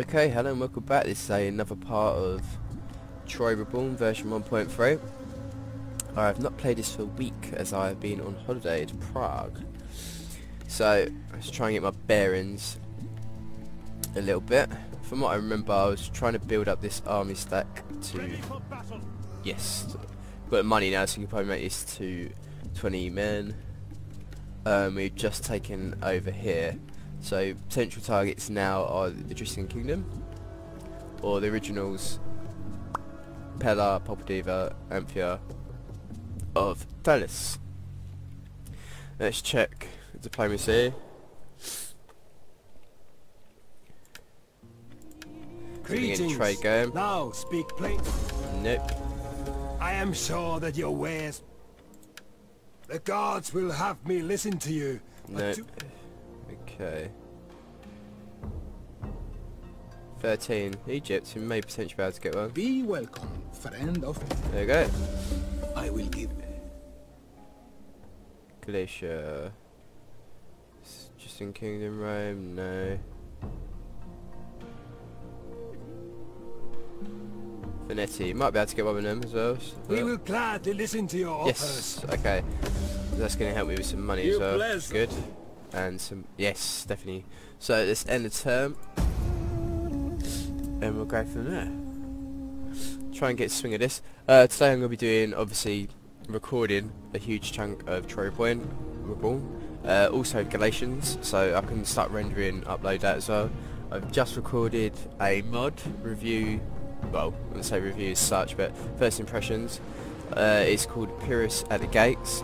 Okay, hello and welcome back. This is another part of Troy Reborn version 1.3. I have not played this for a week as I have been on holiday to Prague. So, let's try and get my bearings a little bit. From what I remember, I was trying to build up this army stack to... Yes, got money now, so you can probably make this to 20 men. We've just taken over here. So potential targets now are the Etruscan Kingdom, or the originals, Pella, Popadiva, Amphia of Tylis. Let's check diplomacy. Greetings. Trade going. Now speak plain. Nope. I am sure that your ways. The gods will have me listen to you. Nope. Okay. 13. Egypt, we may potentially be able to get one. Be welcome, friend of... There you go. I will give... Galatia. Just in Kingdom, Rome, no. Venetti, might be able to get one of them as well. We will gladly listen to your yes, offers. okay. That's going to help me with some money as well. Pleasure. Good. And some, yes, definitely. So let's end the term. And we'll go from there. Try and get a swing of this. Today I'm going to be doing, obviously, recording a huge chunk of Troy Reborn. Also Galatians, so I can start rendering, upload that as well. I've just recorded a mod review, well, I wouldn't say review as such, but first impressions. It's called Pyrrhus at the Gates.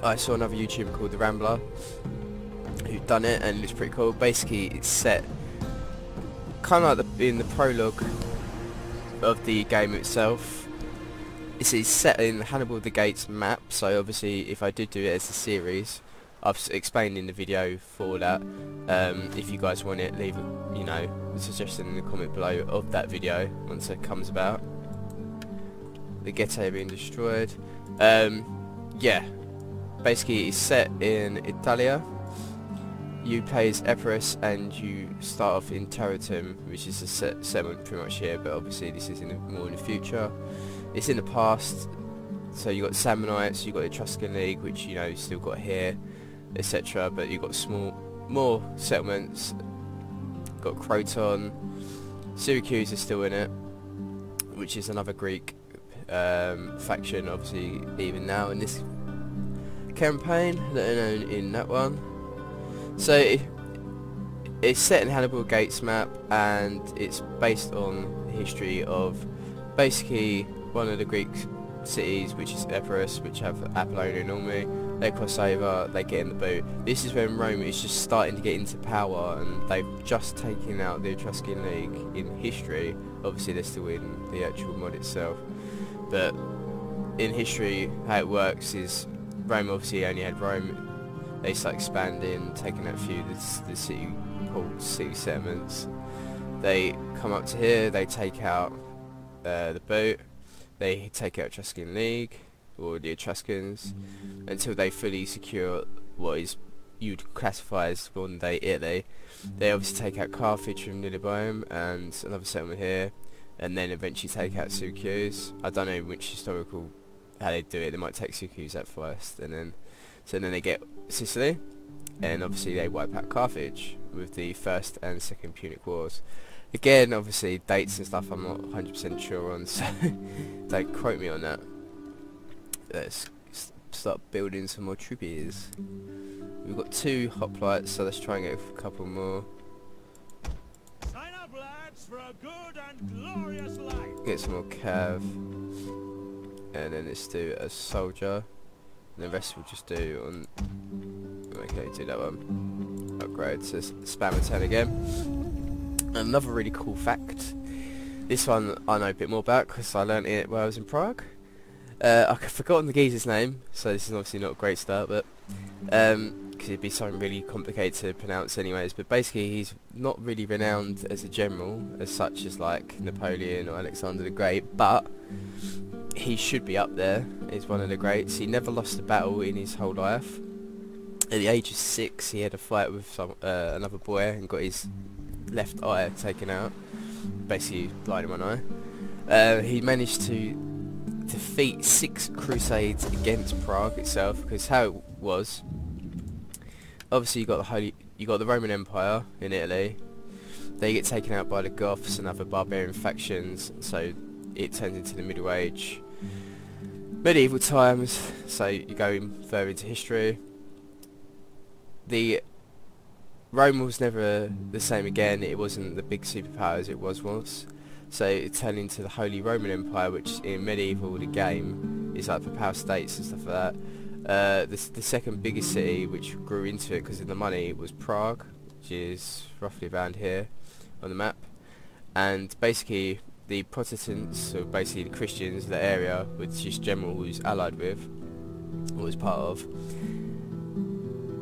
I saw another YouTuber called The Rambler who'd done it, and it looks pretty cool. Basically, it's set kind of like in the prologue of the game itself. It's set in Hannibal the Gates map, so obviously if I did do it as a series, I've explained in the video for that. If you guys want it, leave a suggestion in the comment below of that video once it comes about. The ghetto being destroyed. Yeah, basically it's set in Italia. You play as Epirus and you start off in Tarentum, which is a settlement pretty much here, but obviously this is more in the future. It's in the past, so you got the Samnites, you got the Etruscan League, which you still got here, etc. But you got more settlements. Got Croton, Syracuse is still in it, which is another Greek faction, obviously even now in this campaign, let alone in that one. So it's set in Hannibal Gates map, and it's based on the history of basically one of the Greek cities, which is Epirus, which have Apollonian army. They cross over, they get in the boot. This is when Rome is just starting to get into power, and they've just taken out the Etruscan League in history. Obviously they're still in the actual mod itself, but in history how it works is Rome obviously only had Rome. They start expanding, taking out a few of the city settlements. They come up to here, they take out the boat, they take out Etruscan League, or the Etruscans, until they fully secure what is you'd classify as modern day Italy. They obviously take out Carthage from Nilibome and another settlement here, and then eventually take out Syracuse. I don't know which historical how they do it. They might take Syracuse out first, and then they get Sicily, and obviously they wipe out Carthage with the First and Second Punic Wars. Again, obviously dates and stuff I'm not 100% sure on, so don't quote me on that. Let's start building some more troopies. We've got 2 hoplites, so let's try and get a couple more. Sign up, lads, for a good and glorious life. Get some more cav, and then let's do a soldier. And the rest we'll just do on... Okay, do that one. Upgrade, so spam a 10 again. Another really cool fact. This one I know a bit more about because I learnt it while I was in Prague. I've forgotten the geezer's name, so this is obviously not a great start, but... because it'd be something really complicated to pronounce anyways, but basically he's not really renowned as a general, as such as like Napoleon or Alexander the Great, but... he should be up there. He's one of the greats. He never lost a battle in his whole life. At the age of 6 he had a fight with another boy and got his left eye taken out, basically blind in one eye. He managed to defeat 6 crusades against Prague itself, because how it was, obviously you got the Roman Empire in Italy. They get taken out by the Goths and other barbarian factions, so it turns into the Middle Age, medieval times. So you go further into history. The Rome was never the same again. It wasn't the big superpower as it was once. So it turned into the Holy Roman Empire, which in medieval, the game, is like the power states and stuff like that. The second biggest city which grew into it because of the money was Prague, which is roughly around here on the map. And basically the Protestants, or basically the Christians of the area, which this general was allied with, or was part of,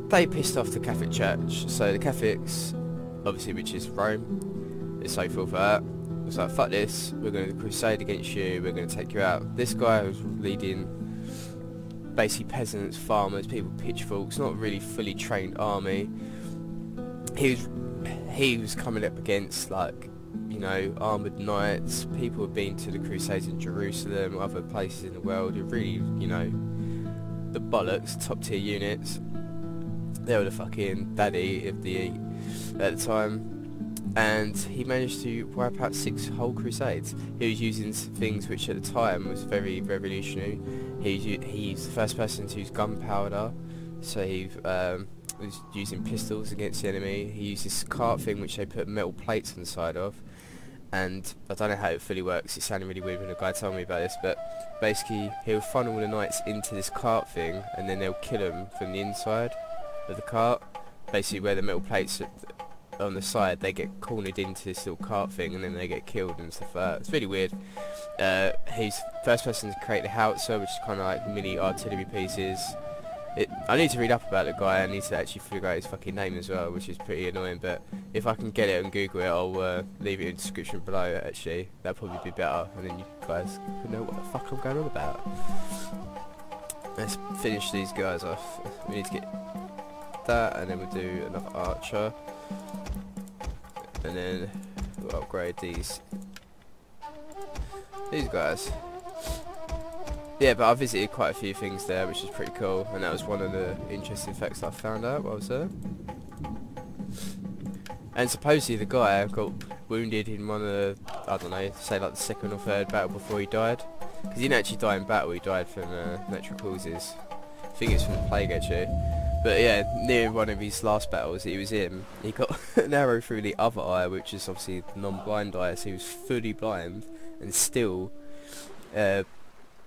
they pissed off the Catholic Church. So the Catholics, obviously, which is Rome, is so full for that. It's like, fuck this, we're going to crusade against you, we're going to take you out. This guy was leading basically peasants, farmers, people with pitchforks, not really fully trained army. He was coming up against, like, you know, armoured knights, people who had been to the crusades in Jerusalem, other places in the world, who really, you know, the bollocks, top tier units. They were the fucking daddy of the at the time. And he managed to wipe out 6 whole crusades. He was using things which at the time was very revolutionary. He's the first person to use gunpowder, so he was using pistols against the enemy. He used this cart thing which they put metal plates on the side of, and I don't know how it fully works. It sounded really weird when a guy told me about this, but basically he'll funnel the knights into this cart thing, and then they'll kill them from the inside of the cart. Basically where the metal plates on the side, they get cornered into this little cart thing, and then they get killed and stuff like that. It's really weird. He's first person to create the howitzer, which is kind of like mini artillery pieces. I need to read up about the guy. I need to actually figure out his fucking name as well, which is pretty annoying, but if I can get it and Google it, I'll leave it in the description below. Actually, that'd probably be better, and then you guys can know what the fuck I'm going on about. Let's finish these guys off. We need to get that, and then we'll do another archer, and then we'll upgrade these guys. Yeah, but I visited quite a few things there, which is pretty cool, and that was one of the interesting facts that I found out while I was there. And supposedly the guy got wounded in one of the, I don't know, say like the 2nd or 3rd battle before he died. Because he didn't actually die in battle, he died from natural causes. I think it's from the plague actually. But yeah, near one of his last battles he was in, he got an arrow through the other eye, which is obviously the non-blind eye, so he was fully blind, and still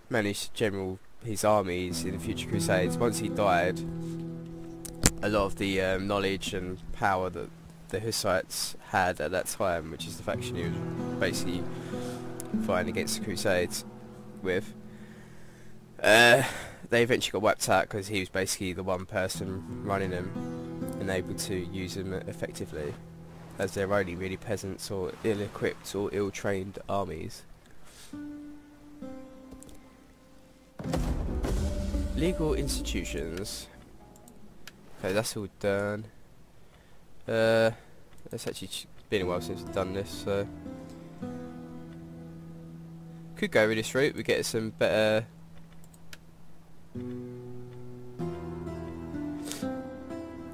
managed to general his armies in the future crusades. Once he died, a lot of the knowledge and power that the Hussites had at that time, which is the faction he was basically fighting against the crusades with, they eventually got wiped out because he was basically the one person running them and able to use them effectively, as they're only really peasants or ill-equipped or ill-trained armies. Legal institutions. Okay, that's all done. It's actually been a while since we've done this, so could go with this route. We get some better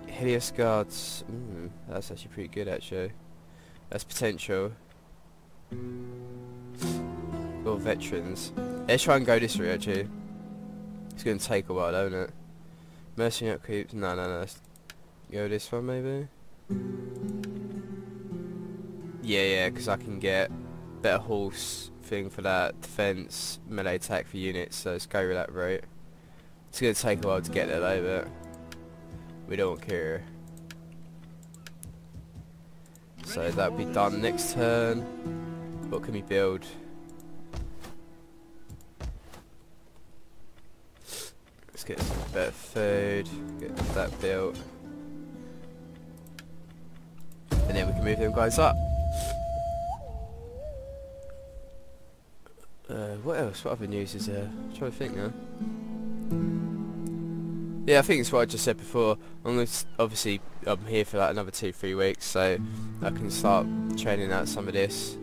Helios guards. That's actually pretty good actually. That's potential. Or veterans. Let's try and go this route actually. It's going to take a while, don't it? Mercenary upkeep. No. Let's go this one maybe. Yeah, because I can get better horse thing for that, defense, melee attack for units, so let's go with that route. It's going to take a while to get there though, but we don't care. So that'll be done next turn. What can we build? Let's get some better food, get that built, and then we can move them guys up. What else? What other news is there? I'm trying to think now. Yeah, I think it's what I just said before. Obviously I'm here for like another 2-3 weeks, so I can start training out some of this.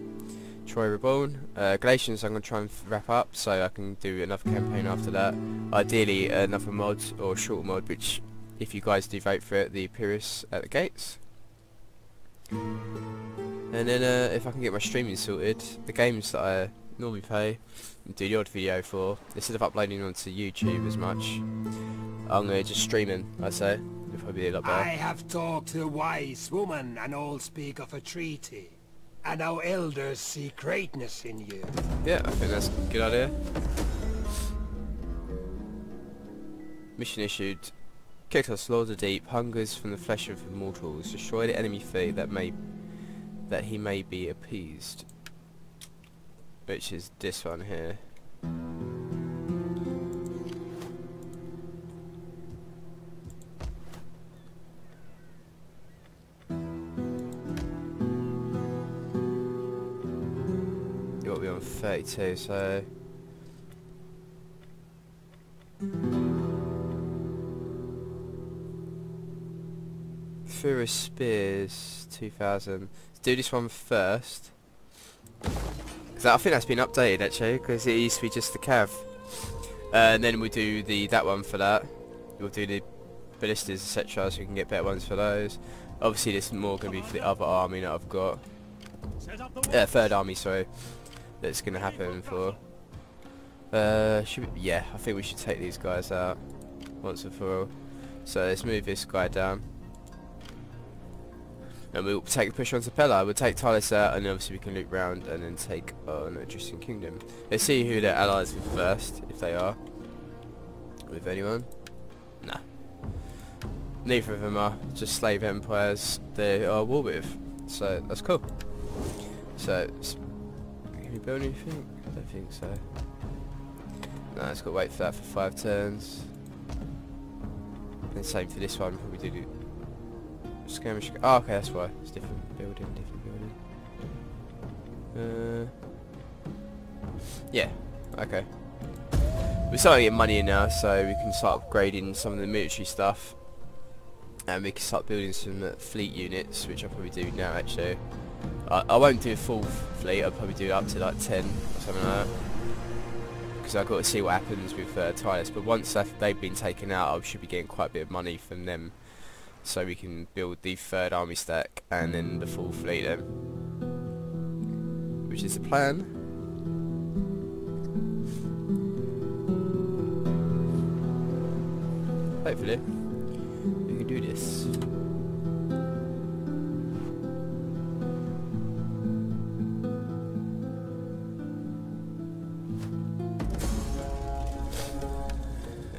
Troy Reborn. Galatians I'm going to try and wrap up, so I can do another campaign after that. Ideally another mod, or shorter mod, which, if you guys do vote for it, the Pyrrhus at the Gates. And then if I can get my streaming sorted, the games that I normally play and do the odd video for, instead of uploading onto YouTube as much, I'm going to just streaming, I'd say. It'll probably be a lot better. I have talked to a wise woman, and all speak of a treaty. And our elders see greatness in you. Yeah, I think that's a good idea. Mission issued. Kekos, Lord of the Deep, hungers from the flesh of immortals. Destroy the enemy fleet that he may be appeased. Which is this one here. You got to be on 32, so Furious Spears 2000. Let's do this one first. Cause I think that's been updated actually, because it used to be just the cav. And then we'll do that one for that. We'll do the ballistas etc, so we can get better ones for those. Obviously this is more going to be for the other army that I've got. Third army, sorry. That's going to happen for. Yeah, I think we should take these guys out once and for all. So let's move this guy down. And we'll take a push on Sapella. We'll take Tylis out, and obviously we can loop round and then take on Adrian Kingdom. Let's see who they're allies with first, if they are. With anyone? Nah. Neither of them are. Just slave empires they are war with. So that's cool. So, can we build anything? I don't think so. No, it's got to wait for that for 5 turns. And same for this one. Probably do skirmish. Oh, okay, that's why. It's different building, yeah, okay. We're starting to get money in now, so we can start upgrading some of the military stuff. And we can start building some fleet units, which I'll probably do now actually. I won't do a full fleet, I'll probably do up to like 10 or something like that. Because I've got to see what happens with Tylis, but once they've been taken out, I should be getting quite a bit of money from them. So we can build the third army stack and then the full fleet then. Which is the plan. Hopefully we can do this.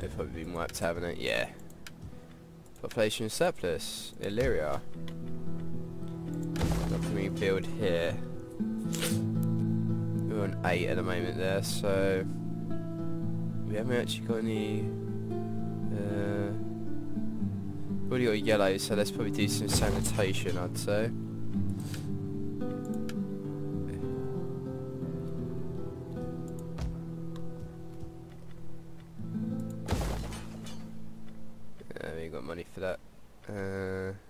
They've probably been wiped, haven't it? Yeah. Population surplus, Illyria. What can we build here? We're on 8 at the moment there, so we haven't actually got any. We've already got yellow, so let's probably do some sanitation, I'd say. We got money for that.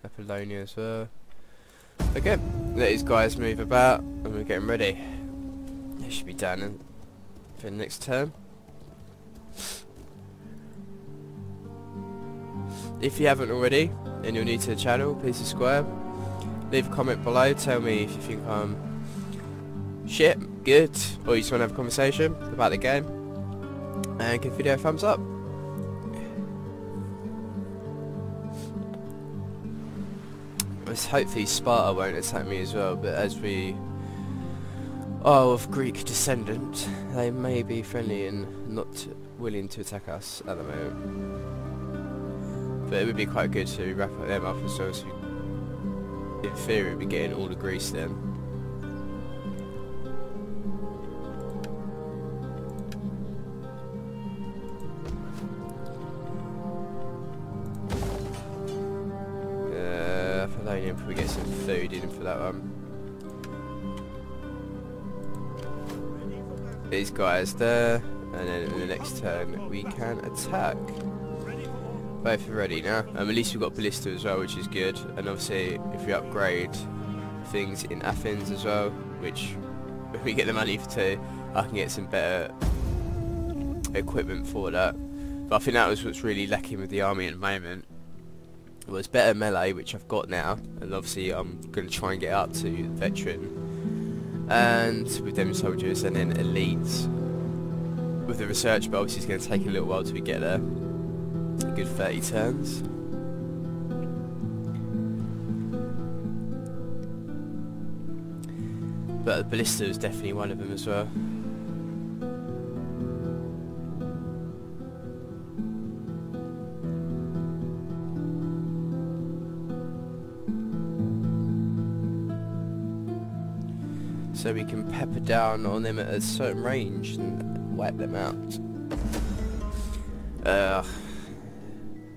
Apollonia as well. Okay, let these guys move about and we're getting ready. They should be done for the next turn. If you haven't already and you're new to the channel, please subscribe. Leave a comment below, tell me if you think I'm shit, good, or you just want to have a conversation about the game. And give the video a thumbs up. Hopefully Sparta won't attack me as well, but as we are of Greek descendant, they may be friendly and not willing to attack us at the moment. But it would be quite good to wrap them up as well, so in theory we'd be getting all the Greece then. Probably get some food in for that one. These guys there, and then in the next turn we can attack. Both are ready now. At least we've got ballista as well, which is good. And obviously, if we upgrade things in Athens as well, which if we get the money for two, I can get some better equipment for that. But I think that was what's really lacking with the army at the moment. It was better melee, which I've got now, and obviously I'm going to try and get up to veteran, and with them soldiers, and then elites with the research. But obviously it's going to take a little while till we get there. A good 30 turns. But the ballista is definitely one of them as well. So we can pepper down on them at a certain range and wipe them out.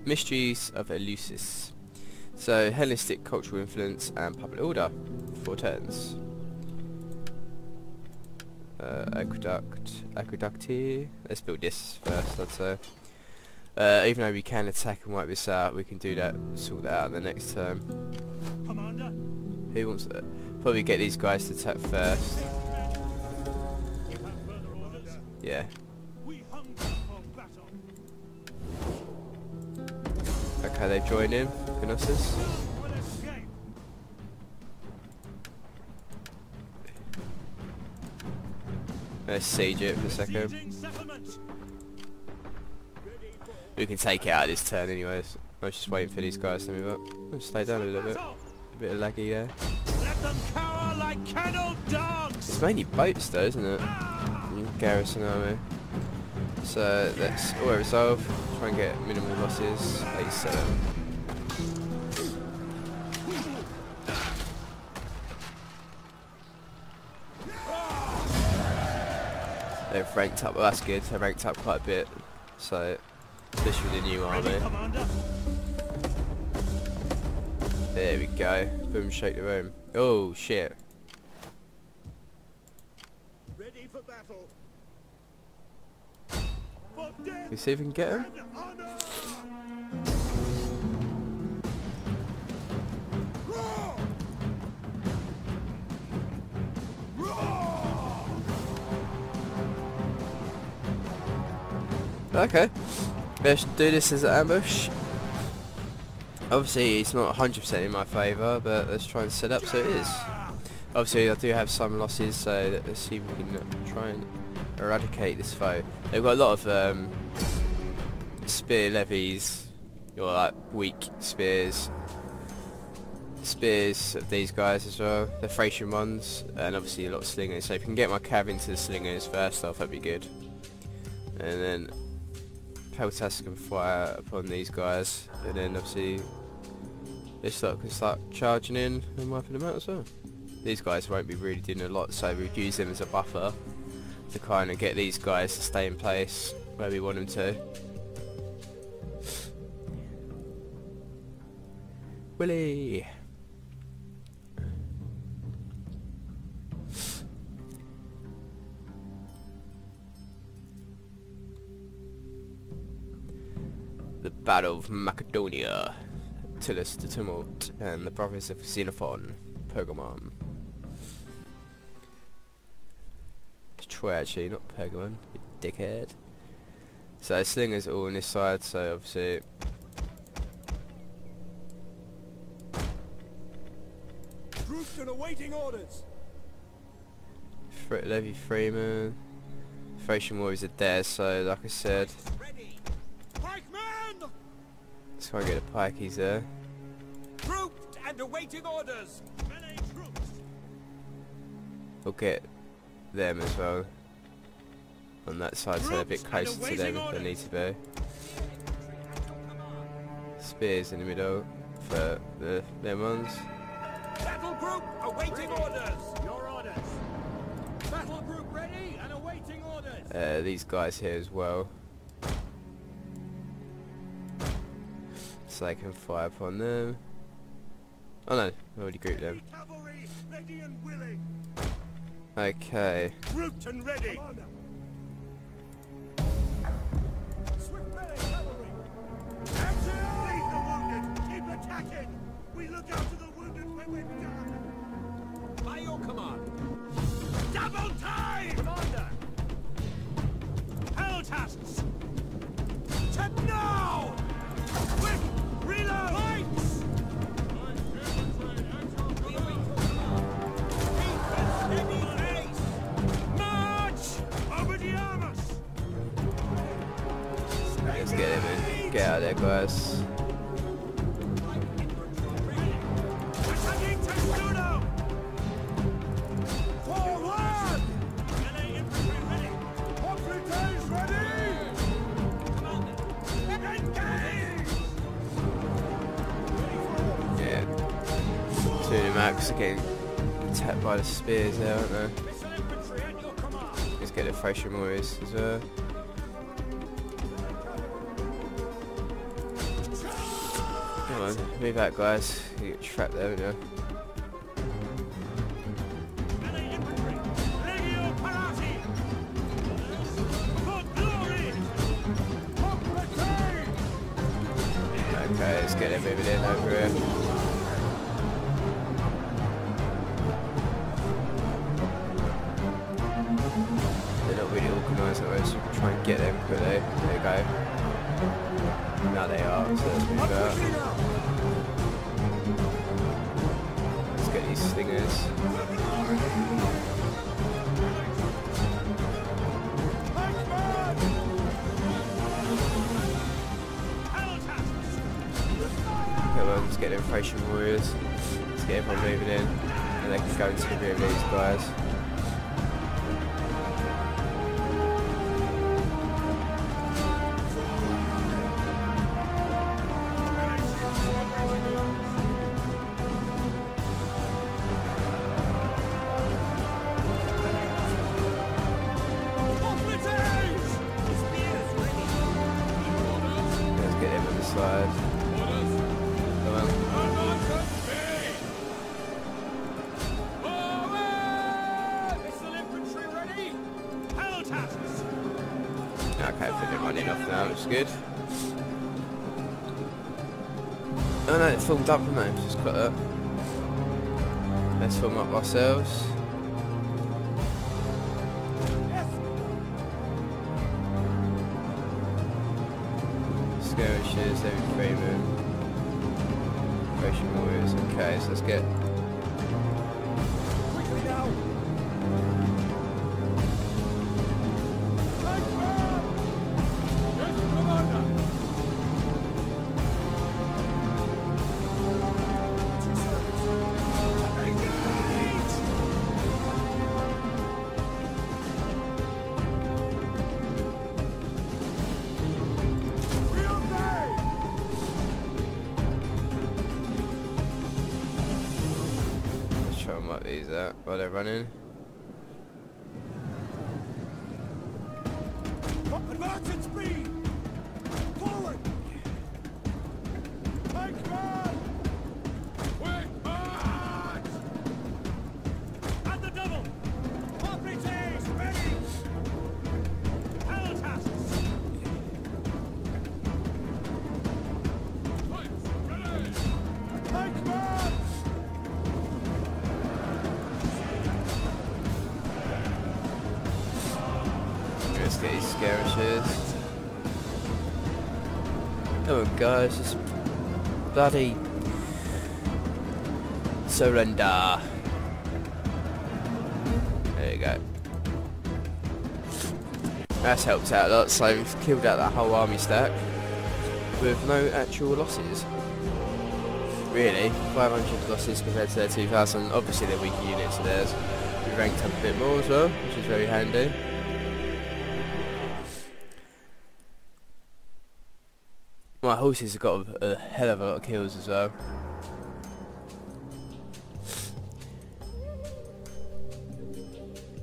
Mysteries of Eleusis. So Hellenistic cultural influence and public order. 4 turns. Aqueduct here. Let's build this first, I'd say. Even though we can attack and wipe this out, we can do that, sort that out the next turn. Commander, Who wants that? Probably get these guys to attack first. you have further orders? Yeah. We hunger for battle. Okay, they've joined in. Gnosis. None will escape. Let's siege it for a second. Sieging settlement. We can take it out this turn anyways. I was just waiting for these guys to move up. I'll stay down a little bit. Battle. A bit of laggy there. Let them cower like kennel dogs. It's mainly boats though, isn't it? Garrison army. So let's auto resolve. Try and get minimal losses. 87. They've ranked up. Well, that's good. They've ranked up quite a bit. So especially with the new army. Ready, Commander. There we go. Boom, shake the room. Oh shit. Ready for battle. For death Let's see if we can get him. and honor. Okay. Let's do this as an ambush. Obviously it's not 100% in my favour, but let's try and set up so it is. Obviously I do have some losses, so let's see if we can try and eradicate this foe. They've got a lot of spear levies, or like weak spears. Spears of these guys as well, the Thracian ones, and obviously a lot of slingers. So if we can get my cav into the slingers first off, that'd be good. And then Peltas can fire upon these guys, and then obviously this lot can start charging in and wiping them out as well. These guys won't be really doing a lot, so we've used them as a buffer to kind of get these guys to stay in place where we want them to. Willy! The Battle of Macedonia, Tylis the Tumult, and the Brothers of Xenophon, Pergamon. It's Troy actually, not Pergamon, you dickhead. So slingers all on this side, so obviously Troops and awaiting orders. Levy Freeman, Thracian warriors are there, so like I said, Ready. Pikemen! let's try and get the pikeys there. Grouped and awaiting orders. Melee troops. We'll get them as well on that side, so they're a bit Troops closer and to them awaiting if they need to be. Spears in the middle for them ones. Battle group awaiting orders. Your orders. Battle group ready and awaiting orders. These guys here as well, so they can fire upon them. Oh no, I already grouped them. Cavalry ready and willing. Okay, Grouped and ready. Swift melee cavalry. Action! Let's get him in. Get out of there, guys. Yeah. Two of the Max are getting attacked by the spears there, aren't they? Let's get the Thracian warriors as well. Come on, move out, guys. You get trapped there, don't you? Okay, let's get them moving in over here. They're not really organised at all, so we can try and get them quickly. There you go. Now they are, so let's move out. Let's get these slingers. Let's get them Thracian warriors. Let's get everyone moving in, and they can go into the rear of these guys. Let's get them on the side. Okay, I think they're running off now, which is good. Oh no, it formed up, no, just got that. Let's form up ourselves. Skirmishes, every framer. Thracian warriors, okay, so let's get. Show them what these are while they're running. Advance at speed! Forward! Take command! Quick march! At the double! Officers ready! Peltasks! Take command! Let's get these skirmishes. Oh guys, just bloody surrender. There you go. That's helped out a lot, so we've killed out that whole army stack with no actual losses. Really, 500 losses compared to their 2,000. Obviously they're weaker units of theirs. We ranked up a bit more as well, which is very handy. My horses have got a hell of a lot of kills as well.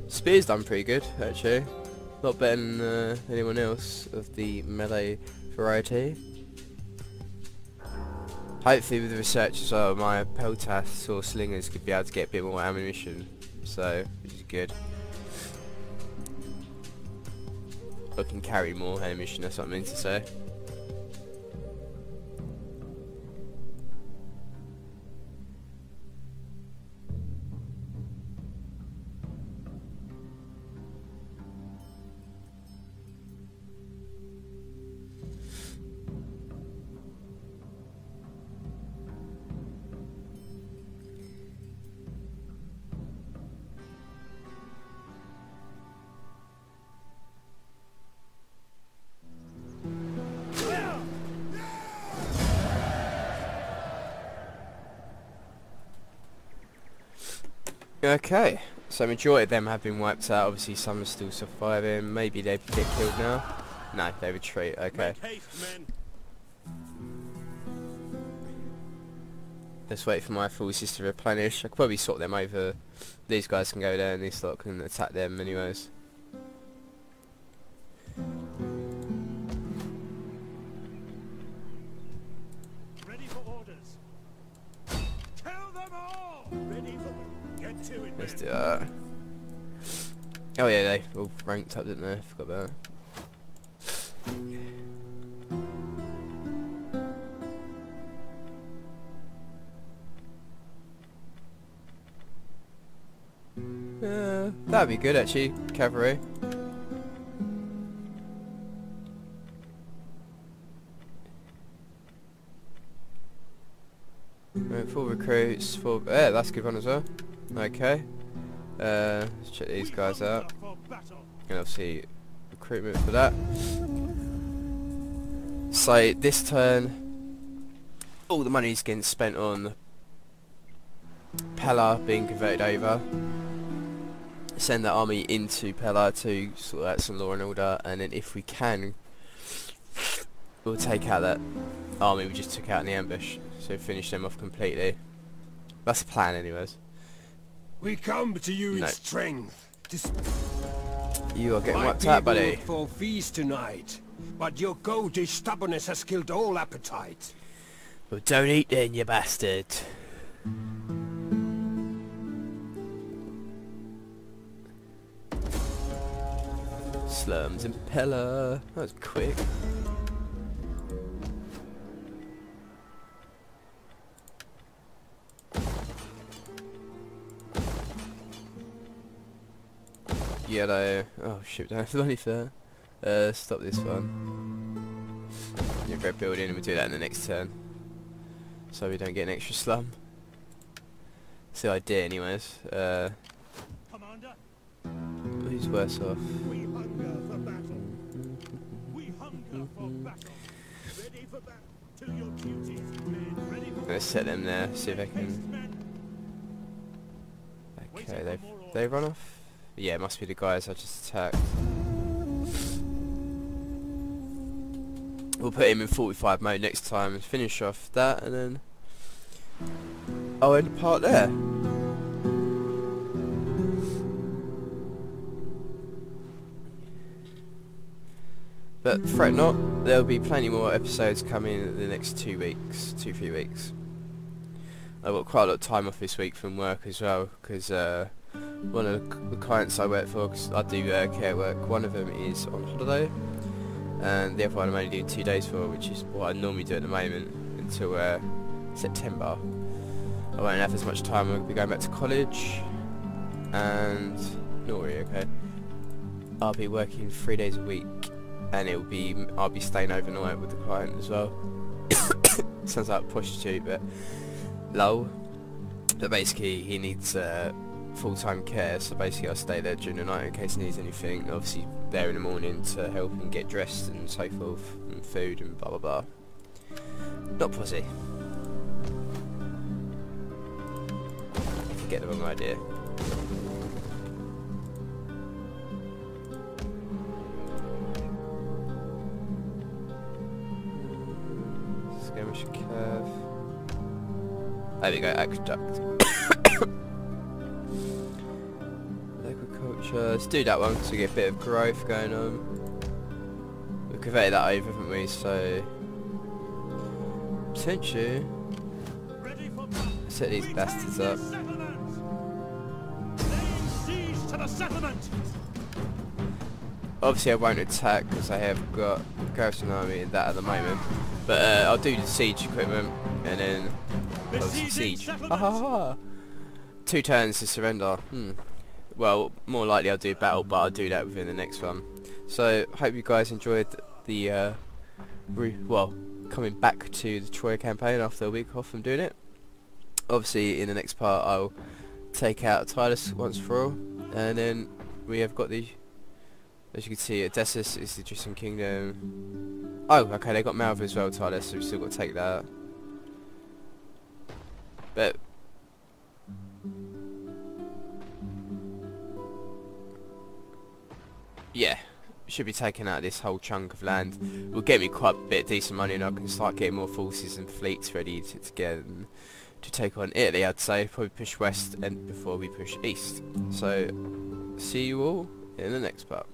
Spear's done pretty good, actually. A lot better than anyone else of the melee variety. Hopefully with the research as well, my peltas or slingers could be able to get a bit more ammunition, so which is good. I can carry more ammunition, that's what I mean to say. Okay, so majority of them have been wiped out. Obviously some are still surviving. Maybe they get killed now. No, they retreat. Okay. Make haste, men. Let's wait for my forces to replenish. I could probably swap them over. These guys can go there and these lot can attack them anyways. Ready for orders. Kill them all. Ready for. Get to it, Let's men. do that. Oh yeah, they all ranked up, didn't they? Forgot about that. That'd be good actually, cavalry. Right, full recruits, full... Yeah, that's a good one as well. Okay. Let's check these guys out. For battle. And obviously recruitment for that. So this turn, all the money's getting spent on Pella being converted over. Send that army into Pella to sort out some law and order, and then if we can, we'll take out that army we just took out in the ambush. So finish them off completely. That's the plan anyways. We come to you No. in strength. You are getting My wiped out, people buddy. look for feast tonight, but your goatish stubbornness has killed all appetite. Well, don't eat then, you bastard. Slums and Pella. That was quick. Yellow. Oh shit, don't have the money for that. Stop this one. Yeah, red building, and we'll do that in the next turn. So we don't get an extra slum. It's the idea anyways. Commander, Who's worse off? we hunger for battle. We hunger for battle. Ready for battle. To your duties, men. Ready for Let's set them there, see if I haste, can... men. Okay, they run off? Yeah, it must be the guys I just attacked. We'll put him in 45 mode next time and finish off that, and then I'll end the part there. But fret not, there'll be plenty more episodes coming in the next 2 weeks, 2-3 weeks. I've got quite a lot of time off this week from work as well, because one of the clients I work for, because I do care work, one of them is on holiday, and the other one I'm only doing 2 days for, which is what I normally do at the moment until September. I won't have as much time. I'll be going back to college, and not really, okay. I'll be working 3 days a week, and I'll be staying overnight with the client as well. Sounds like a prostitute, but lol. But basically, he needs full-time care, so basically I'll stay there during the night in case he needs anything. Obviously there in the morning to help him get dressed and so forth, and food and blah blah blah. Not pussy. If you get the wrong idea. Skirmish curve. There we go, aqueduct. Agriculture, let's do that one to get a bit of growth going on. We've converted that over, haven't we, so potentially set these bastards up. To the settlement. Obviously I won't attack because I have got garrison army in that at the moment, but I'll do the siege equipment and then obviously siege. Ha ha ha! 2 turns to surrender. Well, more likely I'll do battle, but I'll do that within the next one. So, hope you guys enjoyed the, coming back to the Troy campaign after a week off from doing it. Obviously, in the next part I'll take out Tylis once for all, and then we have got the, as you can see, Odysseus is the Egyptian kingdom. Oh, okay, they got Malva as well, Tylis, so we've still got to take that. But yeah, should be taking out this whole chunk of land. Will get me quite a bit of decent money, and I can start getting more forces and fleets ready to get to take on Italy. I'd say probably push west and before we push east. So see you all in the next part.